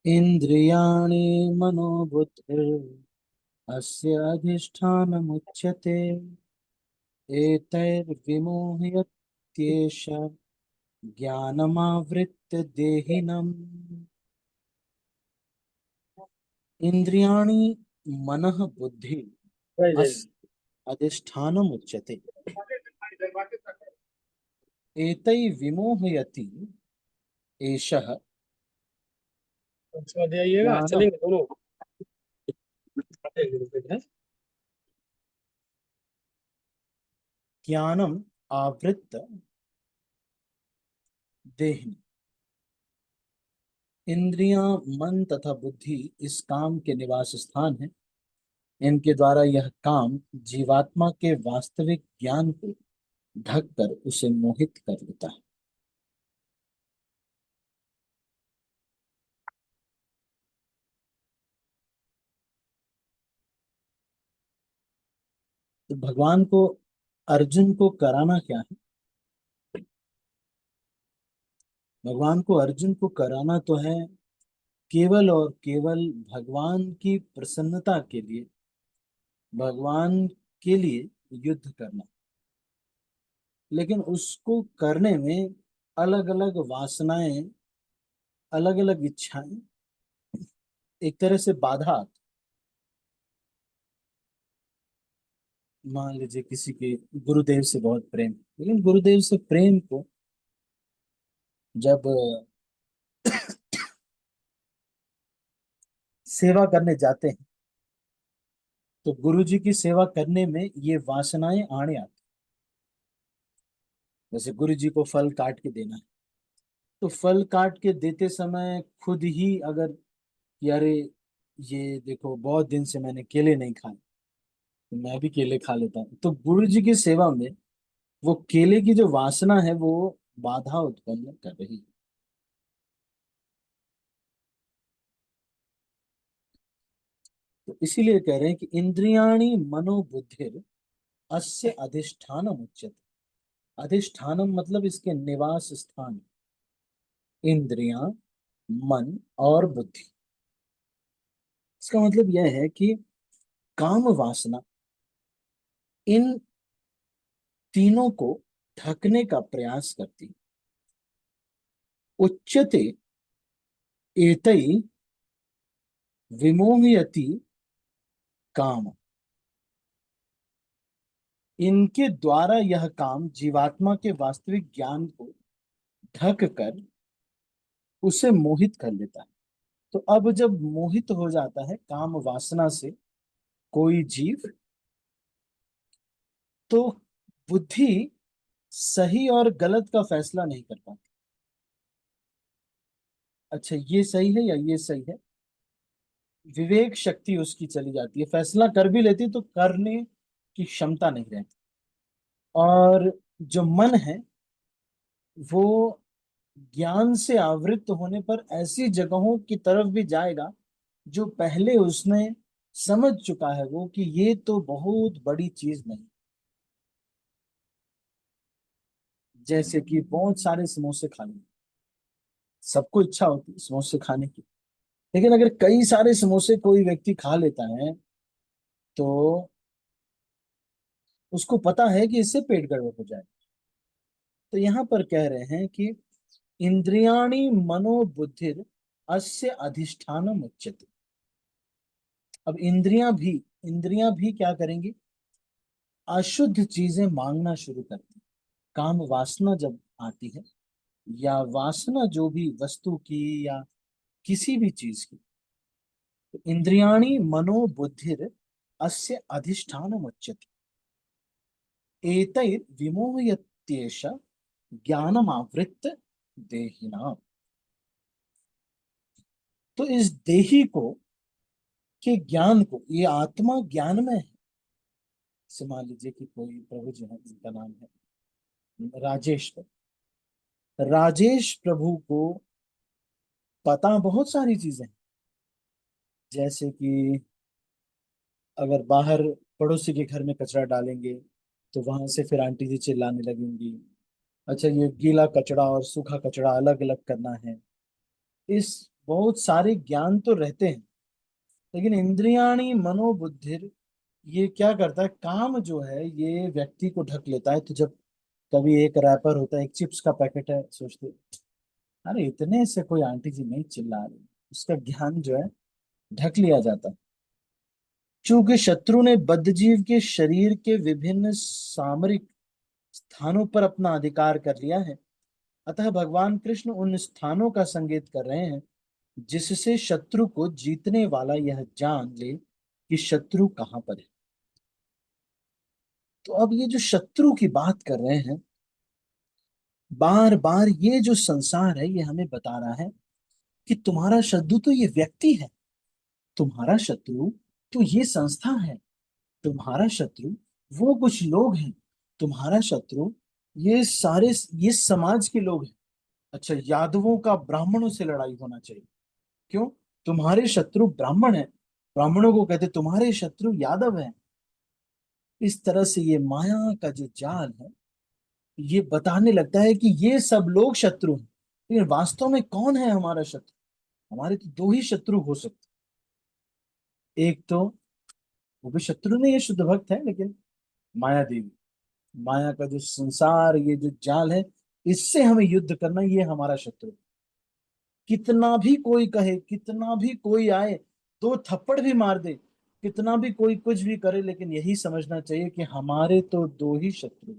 इन्द्रियाणि मनोबुद्धिर् अस्य अधिष्ठानमुच्यते। एतैर्विमोहयत्येष ज्ञानमावृत्य देहिनम्। इंद्रियाणि मनः बुद्धि अस्य अधिष्ठानमुच्यते। एतै विमोहयति एषः आइएगा, ज्ञानम चलेंगे दोनों। ज्ञानम आवृत्त देहिनी। इंद्रियां, मन तथा बुद्धि इस काम के निवास स्थान है। इनके द्वारा यह काम जीवात्मा के वास्तविक ज्ञान को ढक कर उसे मोहित कर लेता है। तो भगवान को, अर्जुन को कराना क्या है? भगवान को अर्जुन को कराना तो है केवल और केवल भगवान की प्रसन्नता के लिए, भगवान के लिए युद्ध करना। लेकिन उसको करने में अलग अलग वासनाएं, अलग अलग इच्छाएं, एक तरह से बाधा आती। मान लीजिए किसी के गुरुदेव से बहुत प्रेम, लेकिन गुरुदेव से प्रेम को जब सेवा करने जाते हैं तो गुरु जी की सेवा करने में ये वासनाएं आने आती। जैसे गुरु जी को फल काट के देना है, तो फल काट के देते समय खुद ही अगर कि अरे ये देखो बहुत दिन से मैंने केले नहीं खाए, तो मैं भी केले खा लेता हूँ, तो गुरु जी की सेवा में वो केले की जो वासना है वो बाधा उत्पन्न कर रही है। तो इसीलिए कह रहे हैं कि इंद्रियाणि मनोबुद्धिर अस्य अधिष्ठानम उच्यते। अधिष्ठानम मतलब इसके निवास स्थान, इंद्रियां, मन और बुद्धि। इसका मतलब यह है कि काम वासना इन तीनों को ढकने का प्रयास करती। उच्यते एतै विमोहयति काम। इनके द्वारा यह काम जीवात्मा के वास्तविक ज्ञान को ढक कर उसे मोहित कर लेता है। तो अब जब मोहित हो जाता है काम वासना से कोई जीव, तो बुद्धि सही और गलत का फैसला नहीं कर पाती। अच्छा ये सही है या ये सही है, विवेक शक्ति उसकी चली जाती है। फैसला कर भी लेती तो करने की क्षमता नहीं रहती। और जो मन है वो ज्ञान से आवृत्त होने पर ऐसी जगहों की तरफ भी जाएगा जो पहले उसने समझ चुका है वो कि ये तो बहुत बड़ी चीज नहीं। जैसे कि बहुत सारे समोसे खा लिए, सबको इच्छा होती है समोसे खाने की, लेकिन अगर कई सारे समोसे कोई व्यक्ति खा लेता है तो उसको पता है कि इससे पेट गड़बड़ हो जाए। तो यहाँ पर कह रहे हैं कि इंद्रियाणि मनोबुद्धिर अस्य अधिष्ठानम उच्यते। अब इंद्रियां भी क्या करेंगी? अशुद्ध चीजें मांगना शुरू करती। काम वासना जब आती है, या वासना जो भी वस्तु की या किसी भी चीज की, तो इंद्रियाणि मनोबुद्धिर अस्य अधिष्ठानम उच्यते। एतैर् विमोहयत्येष ज्ञानमावृत्त देहिनाम्। तो इस देही को, के ज्ञान को, ये आत्मा ज्ञान में है। से मान लीजिए कि कोई प्रभु जी है जिनका नाम है राजेश प्रभु। राजेश प्रभु को पता बहुत सारी चीजें, जैसे कि अगर बाहर पड़ोसी के घर में कचरा डालेंगे तो वहां से फिर आंटी जी चिल्लाने लगेंगी, अच्छा ये गीला कचरा और सूखा कचरा अलग अलग करना है। इस बहुत सारे ज्ञान तो रहते हैं, लेकिन इंद्रियाणी मनोबुद्धिर, ये क्या करता है, काम जो है ये व्यक्ति को ढक लेता है। तो जब कभी एक रैपर होता है, एक चिप्स का पैकेट है, सोचते अरे इतने से कोई आंटी जी नहीं चिल्ला रही, उसका ज्ञान जो है ढक लिया जाता है। चूंकि शत्रु ने बद्धजीव के शरीर के विभिन्न सामरिक स्थानों पर अपना अधिकार कर लिया है, अतः भगवान कृष्ण उन स्थानों का संकेत कर रहे हैं जिससे शत्रु को जीतने वाला यह जान ले कि शत्रु कहां पर है। तो अब ये जो शत्रु की बात कर रहे हैं, बार बार ये जो संसार है ये हमें बता रहा है कि तुम्हारा शत्रु तो ये व्यक्ति है, तुम्हारा शत्रु तो ये संस्था है, तुम्हारा शत्रु वो कुछ लोग हैं, तुम्हारा शत्रु ये सारे, ये समाज के लोग हैं। अच्छा, यादवों का ब्राह्मणों से लड़ाई होना चाहिए, क्यों? तुम्हारे शत्रु ब्राह्मण है, ब्राह्मणों को कहते तुम्हारे शत्रु यादव हैं। इस तरह से ये माया का जो जाल है ये बताने लगता है कि ये सब लोग शत्रु हैं, लेकिन वास्तव में कौन है हमारा शत्रु? हमारे तो दो ही शत्रु हो सकते, एक तो वो भी शत्रु नहीं है, शुद्ध भक्त है, लेकिन माया देवी, माया का जो संसार, ये जो जाल है, इससे हमें युद्ध करना, ये हमारा शत्रु। कितना भी कोई कहे, कितना भी कोई आए, दो थप्पड़ भी मार दे, कितना भी कोई कुछ भी करे, लेकिन यही समझना चाहिए कि हमारे तो दो ही शत्रु,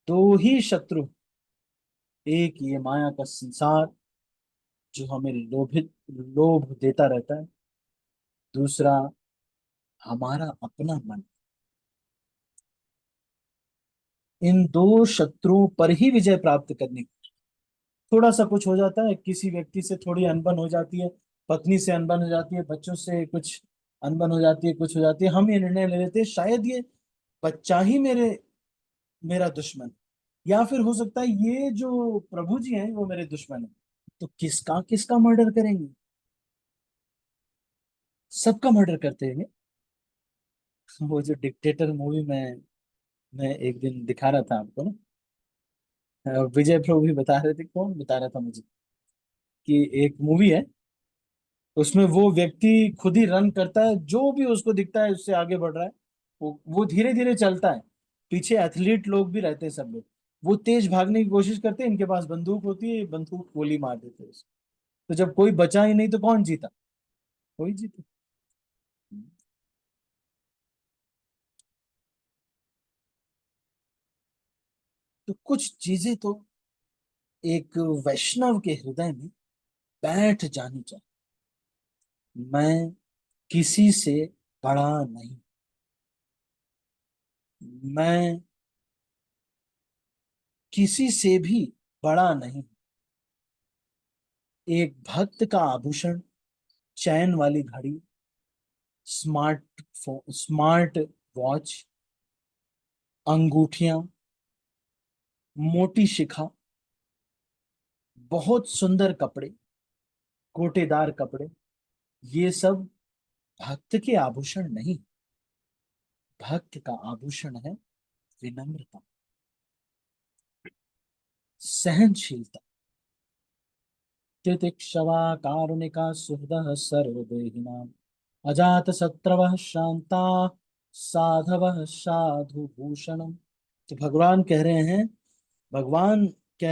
दो ही शत्रु। एक ये माया का संसार जो हमें लोभ देता रहता है, दूसरा हमारा अपना मन। इन दो शत्रुओं पर ही विजय प्राप्त करने की, थोड़ा सा कुछ हो जाता है, किसी व्यक्ति से थोड़ी अनबन हो जाती है, पत्नी से अनबन हो जाती है, बच्चों से कुछ अनबन हो जाती है, कुछ हो जाती है, हम ये निर्णय ले लेते हैं शायद ये बच्चा ही मेरा दुश्मन, या फिर हो सकता है ये जो प्रभु जी हैं वो मेरे दुश्मन है। तो किसका किसका मर्डर करेंगे? सबका मर्डर करते हैं। वो जो डिक्टेटर मूवी में मैं एक दिन दिखा रहा था आपको ना, विजय प्रभु भी बता रहे थे, कौन बता रहा था मुझे, कि एक मूवी है, उसमें वो व्यक्ति खुद ही रन करता है, जो भी उसको दिखता है उससे आगे बढ़ रहा है, वो धीरे धीरे चलता है, पीछे एथलीट लोग भी रहते हैं, सब लोग, वो तेज भागने की कोशिश करते हैं, इनके पास बंदूक होती है, ये बंदूक गोली मार देते हैं उसको। तो जब कोई बचा ही नहीं तो कौन जीता? कोई जीता। तो कुछ चीजें तो एक वैष्णव के हृदय में बैठ जानी चाहिए। मैं किसी से बड़ा नहीं, मैं किसी से भी बड़ा नहीं। एक भक्त का आभूषण, चैन वाली घड़ी, स्मार्ट वॉच, अंगूठियां, मोटी शिखा, बहुत सुंदर कपड़े, गोटेदार कपड़े, ये सब भक्त के आभूषण नहीं। भक्त का आभूषण है विनम्रता, सहनशीलता, तितिक्षवा, कारुणिका, सुहृदः, सर्वदेहिनां, अजात शत्रवः, शांता, साधवः, साधु भूषणम। तो भगवान कह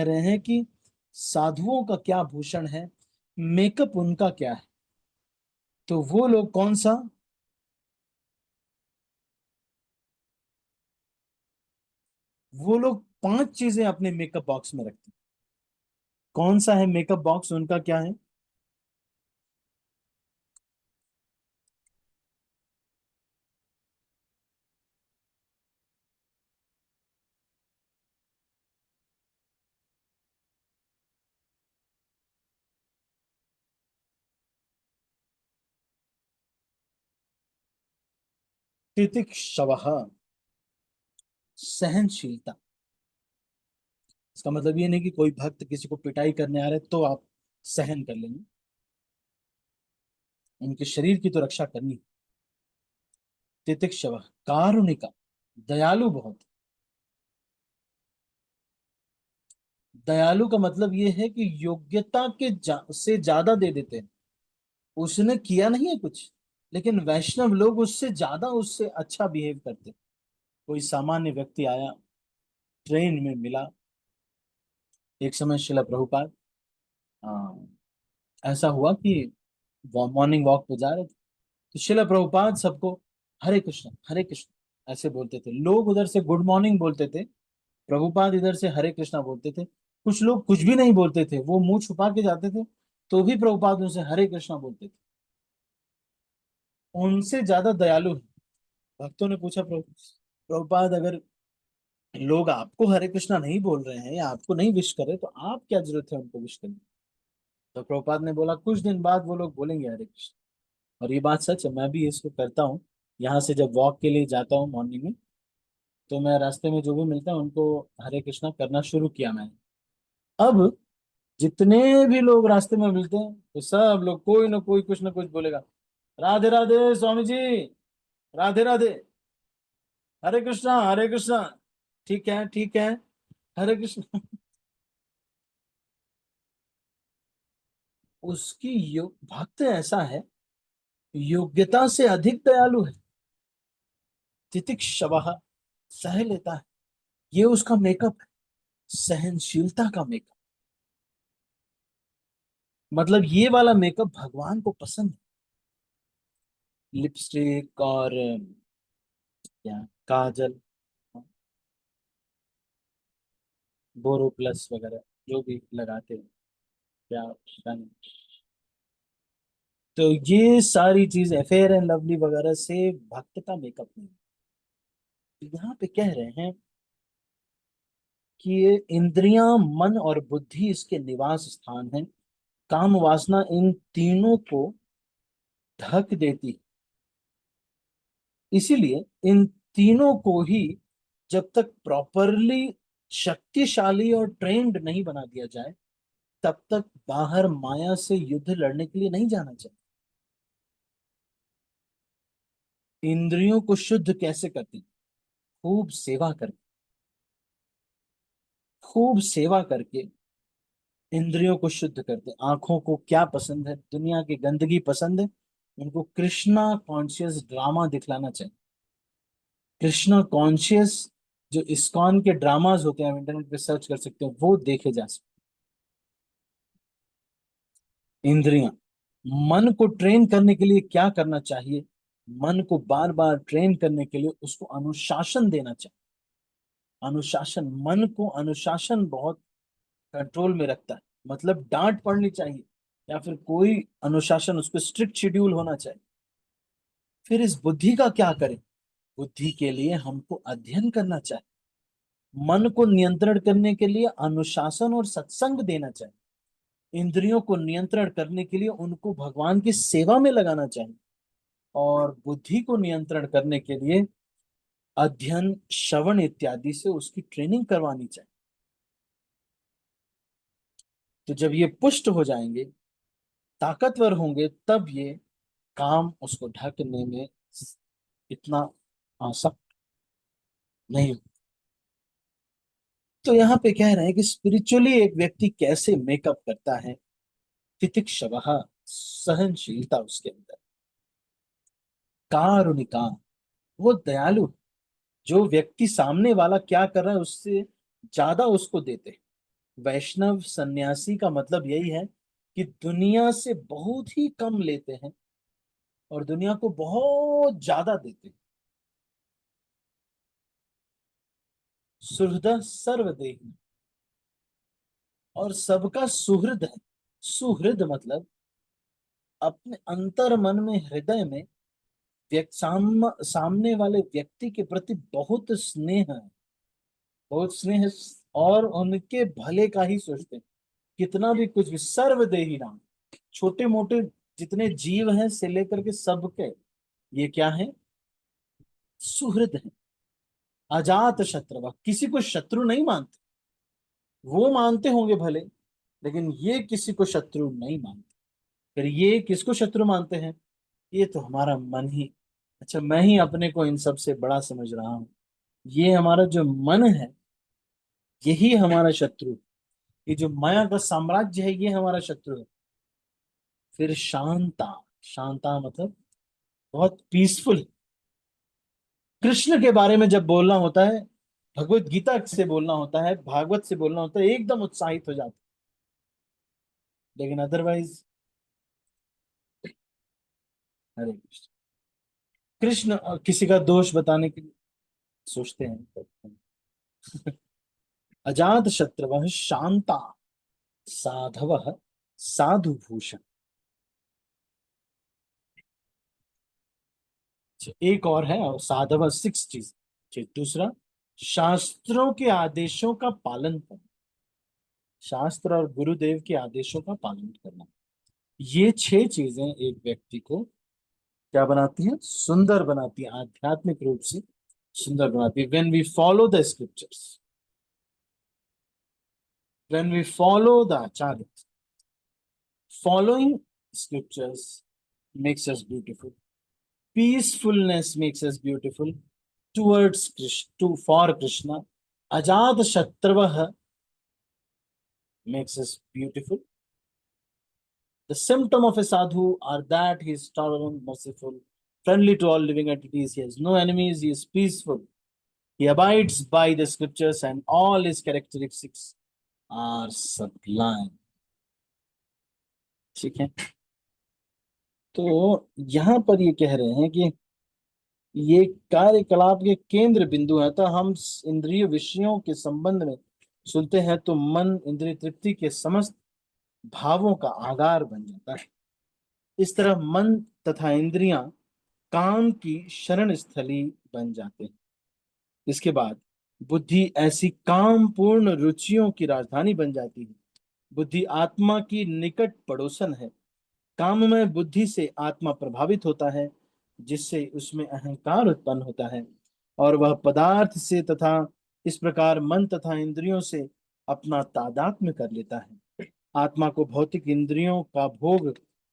रहे हैं कि साधुओं का क्या भूषण है, मेकअप उनका क्या है। तो वो लोग कौन सा, वो लोग पांच चीजें अपने मेकअप बॉक्स में रखते हैं। कौन सा है मेकअप बॉक्स उनका, क्या है? तितिक्षवः, सहनशीलता। इसका मतलब ये नहीं कि कोई भक्त किसी को पिटाई करने आ रहे तो आप सहन कर लेंगे, उनके शरीर की तो रक्षा करनी। तितिक्षव, कारुणिका, दयालु बहुत, दयालु का मतलब ये है कि योग्यता के से ज्यादा दे देते हैं। उसने किया नहीं है कुछ, लेकिन वैष्णव लोग उससे ज्यादा उससे अच्छा बिहेव करते हैं। कोई सामान्य व्यक्ति आया, ट्रेन में मिला, एक समय शिला प्रभुपाद, ऐसा हुआ कि मॉर्निंग वॉक पे जा रहे थे, तो शिला प्रभुपाद सबको हरे कृष्ण ऐसे बोलते थे। लोग उधर से गुड मॉर्निंग बोलते थे, प्रभुपाद इधर से हरे कृष्णा बोलते थे। कुछ लोग कुछ भी नहीं बोलते थे, वो मुंह छुपा के जाते थे, तो भी प्रभुपाद उनसे हरे कृष्णा बोलते थे। उनसे ज्यादा दयालु है। भक्तों ने पूछा, प्रभुपाद अगर लोग आपको हरे कृष्णा नहीं बोल रहे हैं या आपको नहीं विश कर रहे, तो आप क्या जरूरत है उनको विश करने की? तो प्रभुपाद ने बोला, कुछ दिन बाद वो लोग बोलेंगे हरे कृष्ण। और ये बात सच है, मैं भी इसको करता हूँ। यहाँ से जब वॉक के लिए जाता हूँ मॉर्निंग में, तो मैं रास्ते में जो भी मिलता है उनको हरे कृष्णा करना शुरू किया मैंने। अब जितने भी लोग रास्ते में मिलते हैं, तो सब लोग कोई ना कुछ बोलेगा, राधे राधे स्वामी जी, राधे राधे, हरे कृष्णा हरे कृष्णा। ठीक है ठीक है, हरे कृष्ण। उसकी भक्त ऐसा है, योग्यता से अधिक दयालु है। तितिक्षवः, सह लेता है। ये उसका मेकअप है, सहनशीलता का मेकअप। मतलब ये वाला मेकअप भगवान को पसंद है। लिपस्टिक और क्या, काजल, बोरो प्लस वगैरह जो भी लगाते हैं, क्या रंग। तो ये सारी चीज फेयर एंड लवली वगैरह से भक्त का मेकअप नहीं। तो यहाँ पे कह रहे हैं कि ये इंद्रियां, मन और बुद्धि इसके निवास स्थान है। काम वासना इन तीनों को ढक देती, इसीलिए इन तीनों को ही जब तक प्रॉपरली शक्तिशाली और ट्रेंड नहीं बना दिया जाए, तब तक बाहर माया से युद्ध लड़ने के लिए नहीं जाना चाहिए। इंद्रियों को शुद्ध कैसे करती? खूब सेवा करके, खूब सेवा करके इंद्रियों को शुद्ध करते। आंखों को क्या पसंद है? दुनिया की गंदगी पसंद है, उनको कृष्णा कॉन्शियस ड्रामा दिखलाना चाहिए। कृष्णा कॉन्शियस जो इस्कॉन के ड्रामास होते हैं, आप इंटरनेट पे सर्च कर सकते हो, वो देखे जा सकते। इंद्रियां, मन को ट्रेन करने के लिए क्या करना चाहिए? मन को बार बार ट्रेन करने के लिए उसको अनुशासन देना चाहिए। अनुशासन, मन को अनुशासन बहुत कंट्रोल में रखता है। मतलब डांट पड़नी चाहिए, या फिर कोई अनुशासन, उसको स्ट्रिक्ट शेड्यूल होना चाहिए। फिर इस बुद्धि का क्या करें? बुद्धि के लिए हमको अध्ययन करना चाहिए। मन को नियंत्रण करने के लिए अनुशासन और सत्संग देना चाहिए। इंद्रियों को नियंत्रण करने के लिए उनको भगवान की सेवा में लगाना चाहिए। और बुद्धि को नियंत्रण करने के लिए अध्ययन, श्रवण इत्यादि से उसकी ट्रेनिंग करवानी चाहिए। तो जब ये पुष्ट हो जाएंगे, ताकतवर होंगे, तब ये काम उसको ढकने में इतना आसक्त नहीं। तो यहाँ पे कह रहे हैं कि स्पिरिचुअली एक व्यक्ति कैसे मेकअप करता है। तितिक्षवः, सहनशीलता उसके अंदर। कारुणिका, वो दयालु। जो व्यक्ति सामने वाला क्या कर रहा है उससे ज्यादा उसको देते। वैष्णव सन्यासी का मतलब यही है कि दुनिया से बहुत ही कम लेते हैं और दुनिया को बहुत ज्यादा देते हैं। सुहृद सर्वदेही, और सबका सुहृद है। सुहृद मतलब अपने अंतर मन में, हृदय में सामने वाले व्यक्ति के प्रति बहुत स्नेह है, बहुत स्नेह, और उनके भले का ही सोचते हैं। कितना भी कुछ भी, सर्वदेही नाम, छोटे मोटे जितने जीव हैं से लेकर के सबके, ये क्या है? सुहृद है। अजात शत्रु, किसी को शत्रु नहीं मानते। वो मानते होंगे भले, लेकिन ये किसी को शत्रु नहीं मानते। फिर ये किसको शत्रु मानते हैं? ये तो हमारा मन ही। अच्छा, मैं ही अपने को इन सब से बड़ा समझ रहा हूँ। ये हमारा जो मन है, यही हमारा शत्रु। ये जो माया का साम्राज्य है, ये हमारा शत्रु है। फिर शांता, शांता मतलब बहुत पीसफुल। कृष्ण के बारे में जब बोलना होता है, भगवत गीता से बोलना होता है, भागवत से बोलना होता है, एकदम उत्साहित हो जाते हैं। लेकिन अदरवाइज, हरे कृष्ण। कृष्ण किसी का दोष बताने के लिए सोचते हैं। अजात शत्रवः शांता साधवः साधु भूषण। एक और है, और साधव सिक्स चीज। ठीक, दूसरा, शास्त्रों के आदेशों का पालन करना। शास्त्र और गुरुदेव के आदेशों का पालन करना, ये छह चीजें एक व्यक्ति को क्या बनाती है? सुंदर बनाती है, आध्यात्मिक रूप से सुंदर बनाती है। When we follow the scriptures, when we follow the acharya, following scriptures makes us beautiful. Peacefulness makes us beautiful towards Krishna, for Krishna. Ajat Shatravah makes us beautiful. The symptom of a sadhu are that he is tolerant, merciful, friendly to all living entities. He has no enemies. He is peaceful. He abides by the scriptures, and all his characteristics are sublime. ठीक है। तो यहां पर ये कह रहे हैं कि ये कार्यकलाप के केंद्र बिंदु है। तो हम इंद्रिय विषयों के संबंध में सुनते हैं तो मन इंद्रिय तृप्ति के समस्त भावों का आधार बन जाता है। इस तरह मन तथा इंद्रियां काम की शरण स्थली बन जाते हैं। इसके बाद बुद्धि ऐसी काम पूर्ण रुचियों की राजधानी बन जाती है। बुद्धि आत्मा की निकट पड़ोसन है। काम में बुद्धि से आत्मा प्रभावित होता है, जिससे उसमें अहंकार उत्पन्न होता है, और वह पदार्थ से तथा इस प्रकार मन तथा इंद्रियों से अपना तादात्म्य कर लेता है। आत्मा को भौतिक इंद्रियों का भोग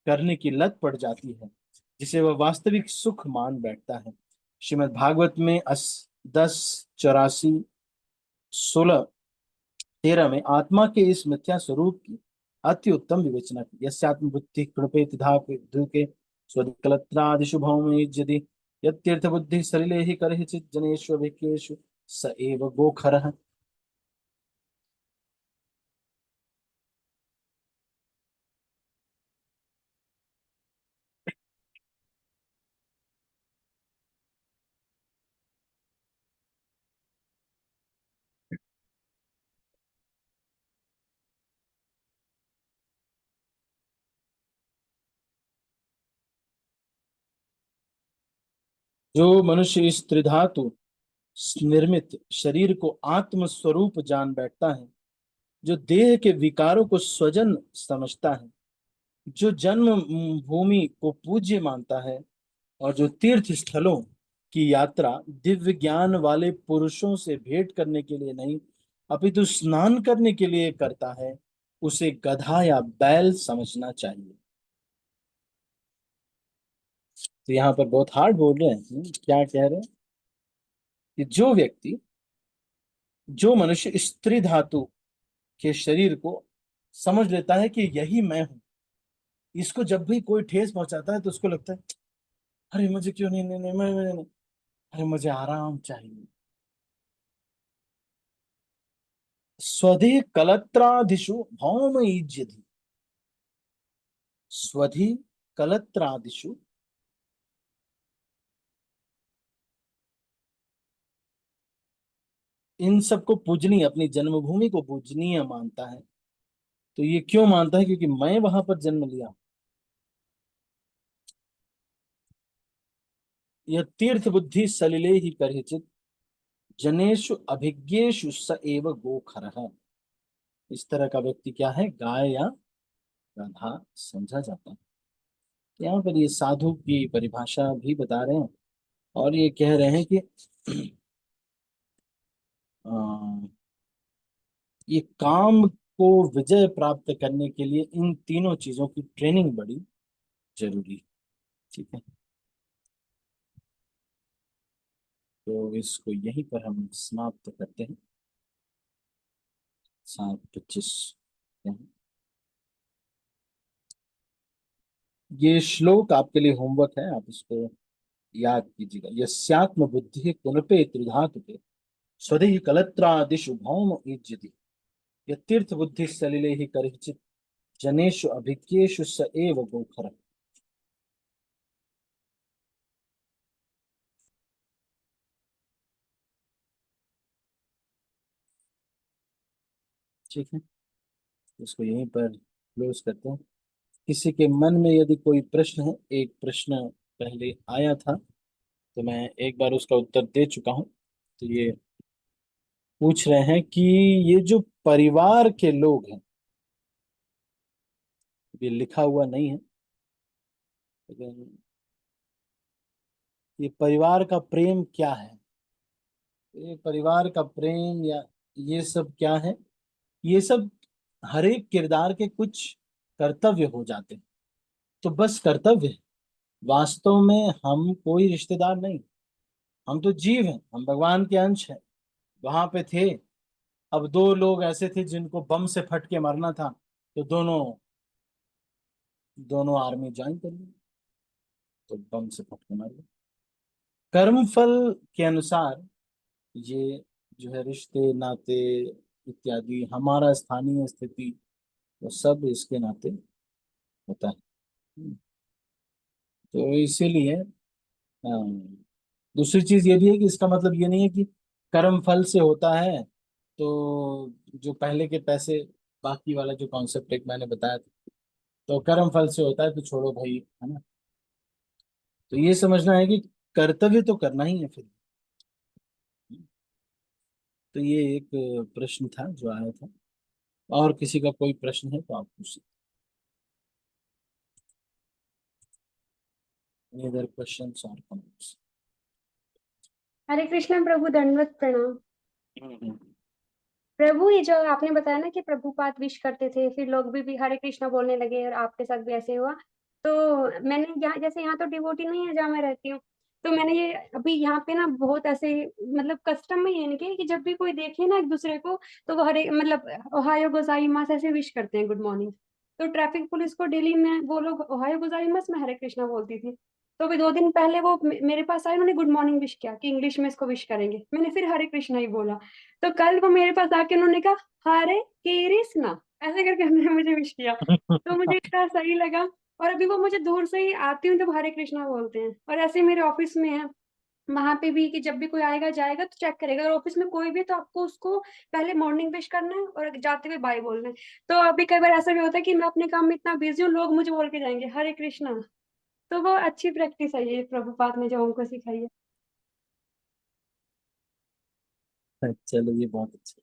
करने की लत पड़ जाती है, जिसे वह वास्तविक सुख मान बैठता है। श्रीमद् भागवत में 10, 14, 13 में आत्मा के इस मिथ्या स्वरूप की अति उत्तम विवेचना की। यस्यात्म बुद्धि कृपेत धाके स्वकलत्रादिषु भौमे यदि यत्यर्थ बुद्धि सलिले ही करहि चित जनेषु अभिज्ञेषु स एव गोखरः। जो मनुष्य इस त्रिधातु निर्मित शरीर को आत्म स्वरूप जान बैठता है, जो देह के विकारों को स्वजन समझता है, जो जन्म भूमि को पूज्य मानता है, और जो तीर्थ स्थलों की यात्रा दिव्य ज्ञान वाले पुरुषों से भेंट करने के लिए नहीं, अपितु स्नान करने के लिए करता है, उसे गधा या बैल समझना चाहिए। तो यहाँ पर बहुत हार्ड बोल रहे हैं। क्या कह रहे हैं? कि जो व्यक्ति, जो मनुष्य स्त्री धातु के शरीर को समझ लेता है कि यही मैं हूं, इसको जब भी कोई ठेस पहुंचाता है तो उसको लगता है, अरे मुझे क्यों नहीं, नहीं, नहीं, नहीं, अरे मुझे आराम चाहिए। स्वधि कलत्रादिषु भौम ईज्यति। स्वधि कलत्रादिषु, इन सबको पूजनीय, अपनी जन्मभूमि को पूजनीय मानता है। तो ये क्यों मानता है? क्योंकि मैं वहां पर जन्म लिया। यह तीर्थ बुद्धि सलिले ही करहिचित जनेषु अभिज्ञेषु स एव गोखरः। इस तरह का व्यक्ति क्या है? गाय या गधा समझा जाता है। यहाँ पर ये साधु की परिभाषा भी बता रहे हैं, और ये कह रहे हैं कि अ, ये काम को विजय प्राप्त करने के लिए इन तीनों चीजों की ट्रेनिंग बड़ी जरूरी है। ठीक है। तो इसको यहीं पर हम समाप्त करते हैं। 7:25। देखते हैं। ये श्लोक आपके लिए होमवर्क है, आप इसको याद कीजिएगा। यस्यात्म बुद्धि कुनपे त्रिधातुके स्वदेहि कलत्रादिषु भौम युज्यति यतीर्थ बुद्धि सलिले ही करहिचित जनेषु अभिज्ञेषु स एव गोखर। ठीक है, इसको यहीं पर क्लोज करते हैं। किसी के मन में यदि कोई प्रश्न है, एक प्रश्न पहले आया था तो मैं एक बार उसका उत्तर दे चुका हूं। तो ये पूछ रहे हैं कि ये जो परिवार के लोग हैं, ये लिखा हुआ नहीं है लेकिन ये परिवार का प्रेम क्या है, ये परिवार का प्रेम या ये सब क्या है, ये सब हर एक किरदार के कुछ कर्तव्य हो जाते हैं। तो बस कर्तव्य है। वास्तव में हम कोई रिश्तेदार नहीं, हम तो जीव हैं, हम भगवान के अंश हैं। वहां पे थे, अब दो लोग ऐसे थे जिनको बम से फट के मरना था, तो दोनों दोनों आर्मी ज्वाइन कर ली, तो बम से फट के मर गए। कर्मफल के अनुसार ये जो है रिश्ते नाते इत्यादि, हमारा स्थानीय स्थिति, वो सब इसके नाते होता है। तो इसीलिए दूसरी चीज ये भी है कि इसका मतलब ये नहीं है कि कर्म फल से होता है तो जो पहले के पैसे, बाकी वाला जो कॉन्सेप्ट एक मैंने बताया था, तो कर्म फल से होता है तो छोड़ो भाई, है ना। तो ये समझना है कि कर्तव्य तो करना ही है फिर। तो ये एक प्रश्न था जो आया था। और किसी का कोई प्रश्न है तो आप पूछ सकते हैं। अदर क्वेश्चंस और कमेंट्स? हरे कृष्णा प्रभु, दंडवत प्रणाम। हम्म। प्रभु, ये जो आपने बताया ना कि प्रभुपाद विश करते थे, फिर लोग भी हरे कृष्णा बोलने लगे और आपके साथ भी ऐसे हुआ। तो मैंने यहाँ, जैसे यहाँ तो डिवोटी नहीं है जहाँ मैं रहती हूँ, तो मैंने ये अभी यहाँ पे ना बहुत ऐसे, मतलब कस्टम में ये इनके कि जब भी कोई देखे ना एक दूसरे को, तो वो हरे मतलब ओहायो गोजाइमास ऐसे विश करते हैं, गुड मॉर्निंग। तो ट्रैफिक पुलिस को डेली में वो लोग ओहायो गोजाइमास में हरे कृष्णा बोलती थी। तो अभी 2 दिन पहले वो मेरे पास आए, उन्होंने गुड मॉर्निंग विश किया कि इंग्लिश में इसको विश करेंगे, मैंने फिर हरे कृष्णा ही बोला। तो कल वो मेरे पास आके उन्होंने कहा हरे कृष्णा, ऐसे करके उन्होंने मुझे विश किया। तो मुझे इतना सही लगा। और अभी वो मुझे दूर से ही आती हूँ जब हरे कृष्णा बोलते हैं, और ऐसे ही मेरे ऑफिस में है, वहां पे भी कि जब भी कोई आएगा जाएगा तो चेक करेगा, अगर ऑफिस में कोई भी है तो आपको उसको पहले मॉर्निंग विश करना है और जाते हुए बाय बोलना है। तो अभी कई बार ऐसा भी होता है कि मैं अपने काम में इतना बिजी हूँ, लोग मुझे बोल के जाएंगे हरे कृष्णा। तो वो अच्छी प्रैक्टिस है ये प्रभुपाद ने जो हमको सिखाई है। चलो ये बहुत अच्छा।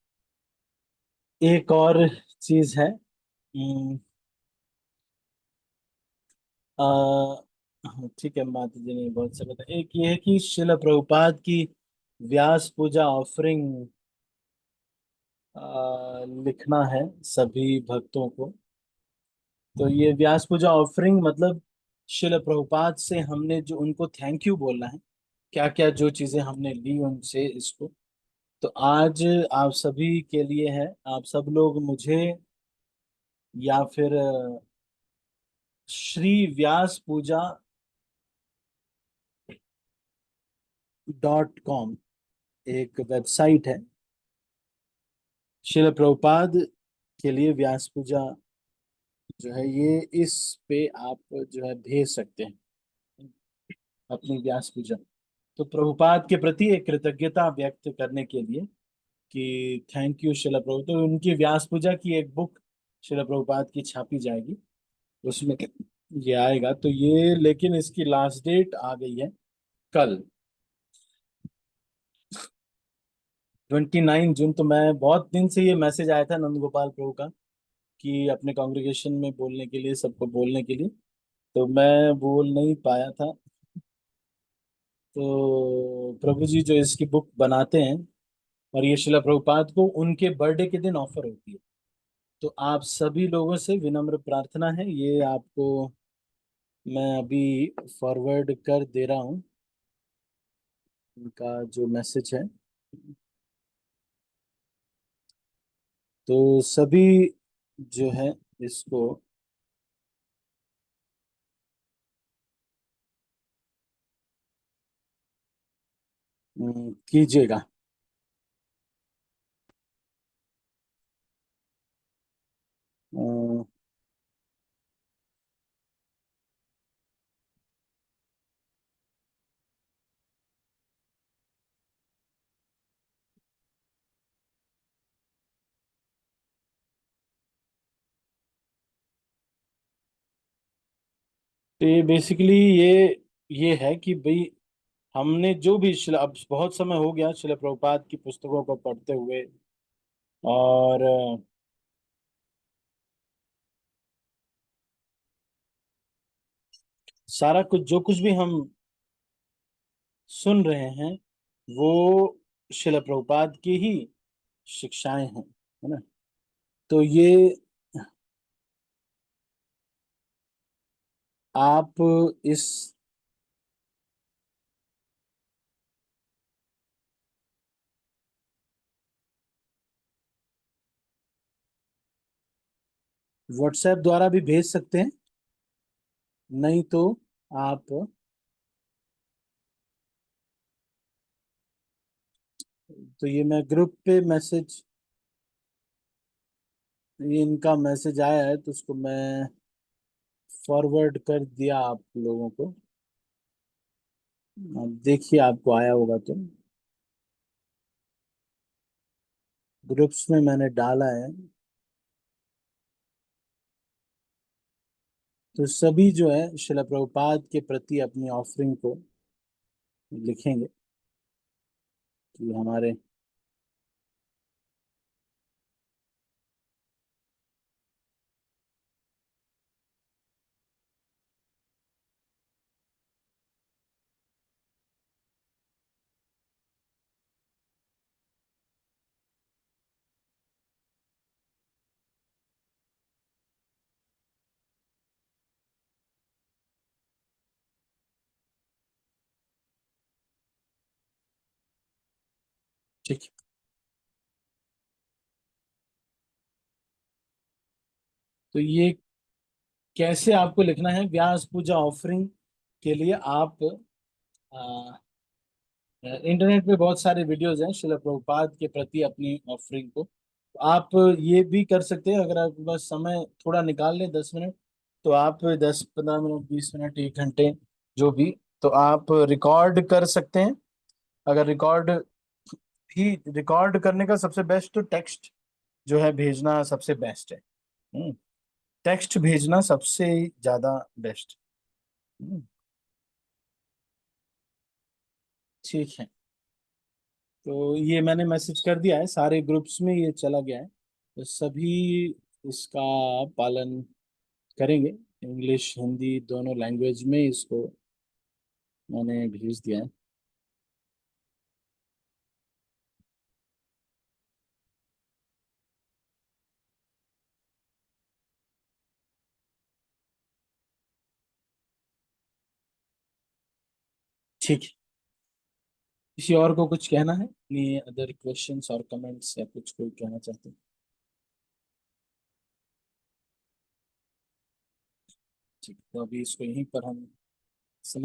एक और चीज है। आ, हाँ, ठीक है, माता जी ने बहुत अच्छा बताया। एक ये है कि शिला प्रभुपाद की व्यास पूजा ऑफरिंग लिखना है सभी भक्तों को। तो ये व्यास पूजा ऑफरिंग मतलब शिला प्रभुपाद से हमने जो उनको थैंक यू बोलना है, क्या क्या जो चीजें हमने ली उनसे इसको। तो आज आप सभी के लिए है, आप सब लोग मुझे या फिर श्री व्यास पूजा .com एक वेबसाइट है, शिल प्रभुपाद के लिए व्यास पूजा जो है ये, इस पे आप जो है भेज सकते हैं अपनी व्यास पूजा। तो प्रभुपाद के प्रति एक कृतज्ञता व्यक्त करने के लिए कि थैंक यू शिला प्रभु, तो उनकी व्यास पूजा की एक बुक शिला प्रभुपाद की छापी जाएगी, उसमें ये आएगा। तो ये लेकिन इसकी लास्ट डेट आ गई है कल 29 जून। तो मैं बहुत दिन से ये मैसेज आया था नंद गोपाल प्रभु का कि अपने कांग्रेगेशन में बोलने के लिए, सबको बोलने के लिए, तो मैं बोल नहीं पाया था। तो प्रभु जी जो इसकी बुक बनाते हैं, और ये शिला प्रभुपाद को उनके बर्थडे के दिन ऑफर होती है। तो आप सभी लोगों से विनम्र प्रार्थना है, ये आपको मैं अभी फॉरवर्ड कर दे रहा हूँ उनका जो मैसेज है। तो सभी जो है इसको कीजिएगा। अ, तो ये बेसिकली ये है कि भाई हमने जो भी अब बहुत समय हो गया शिला प्रभुपाद की पुस्तकों को पढ़ते हुए, और सारा कुछ जो कुछ भी हम सुन रहे हैं वो शिला प्रभुपाद की ही शिक्षाएं हैं, है ना। तो ये आप इस व्हाट्सएप द्वारा भी भेज सकते हैं, नहीं तो आप, तो ये मैं ग्रुप पे मैसेज, ये इनका मैसेज आया है तो उसको मैं फॉरवर्ड कर दिया आप लोगों को। आप देखिए आपको आया होगा तो, ग्रुप्स में मैंने डाला है। तो सभी जो है शिला प्रभुपाद के प्रति अपनी ऑफरिंग को लिखेंगे कि हमारे, ठीक है। तो ये कैसे आपको लिखना है, व्यास पूजा ऑफरिंग के लिए आप इंटरनेट पे बहुत सारे वीडियोज हैं शिला प्रभुपाद के प्रति अपनी ऑफरिंग को। तो आप ये भी कर सकते हैं, अगर आपके पास समय थोड़ा निकाल लें 10 मिनट, तो आप 10 15 मिनट 20 मिनट 1 घंटे जो भी, तो आप रिकॉर्ड कर सकते हैं। अगर रिकॉर्ड करने का सबसे बेस्ट तो टेक्स्ट जो है भेजना सबसे बेस्ट है। टेक्स्ट भेजना सबसे ज्यादा बेस्ट। ठीक है। तो ये मैंने मैसेज कर दिया है, सारे ग्रुप्स में ये चला गया है, तो सभी इसका पालन करेंगे। इंग्लिश हिंदी दोनों लैंग्वेज में इसको मैंने भेज दिया है। ठीक है। किसी और को कुछ कहना है, एनी अदर क्वेश्चंस और कमेंट्स या कुछ कोई कहना चाहते हैं? ठीक, तो अभी इसको यहीं पर हम